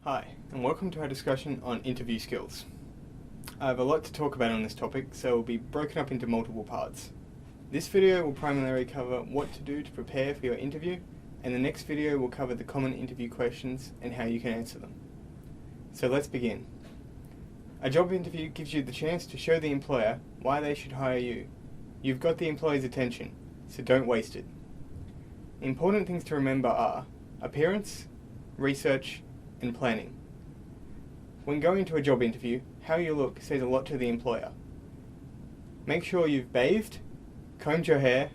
Hi, and welcome to our discussion on interview skills. I have a lot to talk about on this topic, so it will be broken up into multiple parts. This video will primarily cover what to do to prepare for your interview, and the next video will cover the common interview questions and how you can answer them. So let's begin. A job interview gives you the chance to show the employer why they should hire you. You've got the employer's attention, so don't waste it. Important things to remember are appearance, research, and planning. When going to a job interview, how you look says a lot to the employer. Make sure you've bathed, combed your hair,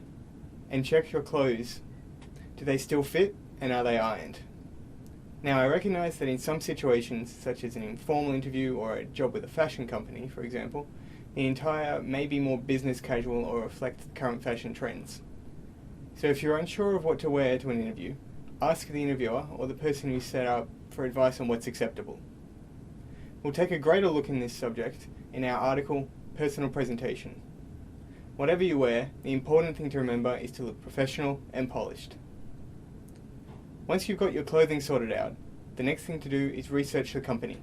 and check your clothes. Do they still fit, and are they ironed? Now, I recognize that in some situations, such as an informal interview or a job with a fashion company, for example, the attire may be more business casual or reflect current fashion trends. So if you're unsure of what to wear to an interview, ask the interviewer or the person who set up for advice on what's acceptable. We'll take a greater look in this subject in our article, Personal Presentation. Whatever you wear, the important thing to remember is to look professional and polished. Once you've got your clothing sorted out, the next thing to do is research the company.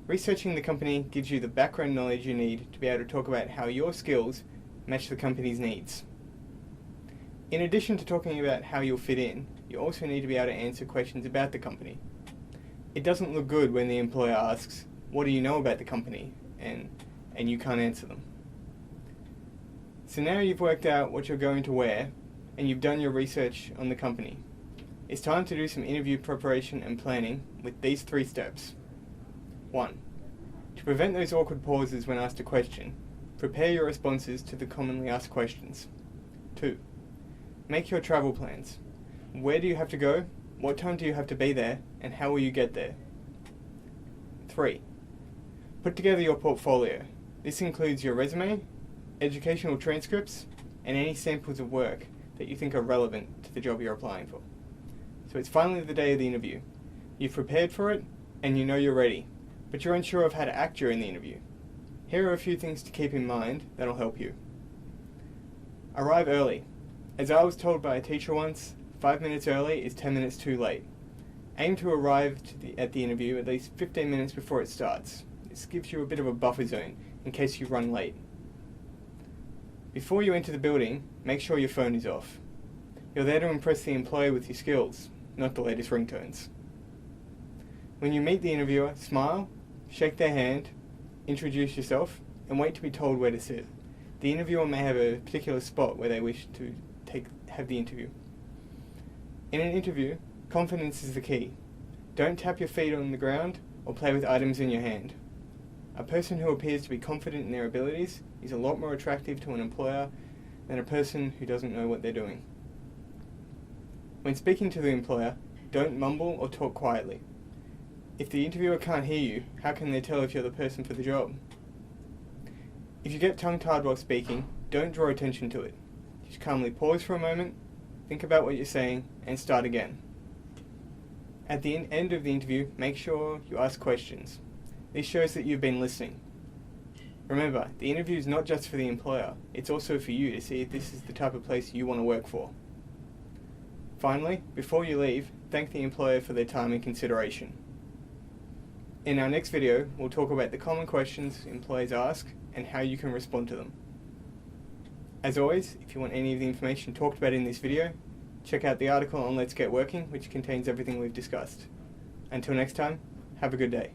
Researching the company gives you the background knowledge you need to be able to talk about how your skills match the company's needs. In addition to talking about how you'll fit in, you also need to be able to answer questions about the company. It doesn't look good when the employer asks, "What do you know about the company?" and you can't answer them. So now you've worked out what you're going to wear and you've done your research on the company. It's time to do some interview preparation and planning with these 3 steps. 1. To prevent those awkward pauses when asked a question, prepare your responses to the commonly asked questions. 2. Make your travel plans. Where do you have to go? What time do you have to be there? And how will you get there? 3. Put together your portfolio. This includes your resume, educational transcripts, and any samples of work that you think are relevant to the job you're applying for. So it's finally the day of the interview. You've prepared for it, and you know you're ready, but you're unsure of how to act during the interview. Here are a few things to keep in mind that'll help you. Arrive early. As I was told by a teacher once, 5 minutes early is 10 minutes too late. Aim to arrive at the interview at least 15 minutes before it starts. This gives you a bit of a buffer zone in case you run late. Before you enter the building, make sure your phone is off. You're there to impress the employer with your skills, not the latest ringtones. When you meet the interviewer, smile, shake their hand, introduce yourself, and wait to be told where to sit. The interviewer may have a particular spot where they wish to have the interview. In an interview, confidence is the key. Don't tap your feet on the ground or play with items in your hand. A person who appears to be confident in their abilities is a lot more attractive to an employer than a person who doesn't know what they're doing. When speaking to the employer, don't mumble or talk quietly. If the interviewer can't hear you, how can they tell if you're the person for the job? If you get tongue-tied while speaking, don't draw attention to it. Just calmly pause for a moment, think about what you're saying, and start again. At the end of the interview, make sure you ask questions. This shows that you've been listening. Remember, the interview is not just for the employer, it's also for you to see if this is the type of place you want to work for. Finally, before you leave, thank the employer for their time and consideration. In our next video, we'll talk about the common questions employers ask and how you can respond to them. As always, if you want any of the information talked about in this video, check out the article on Let's Get Working, which contains everything we've discussed. Until next time, have a good day.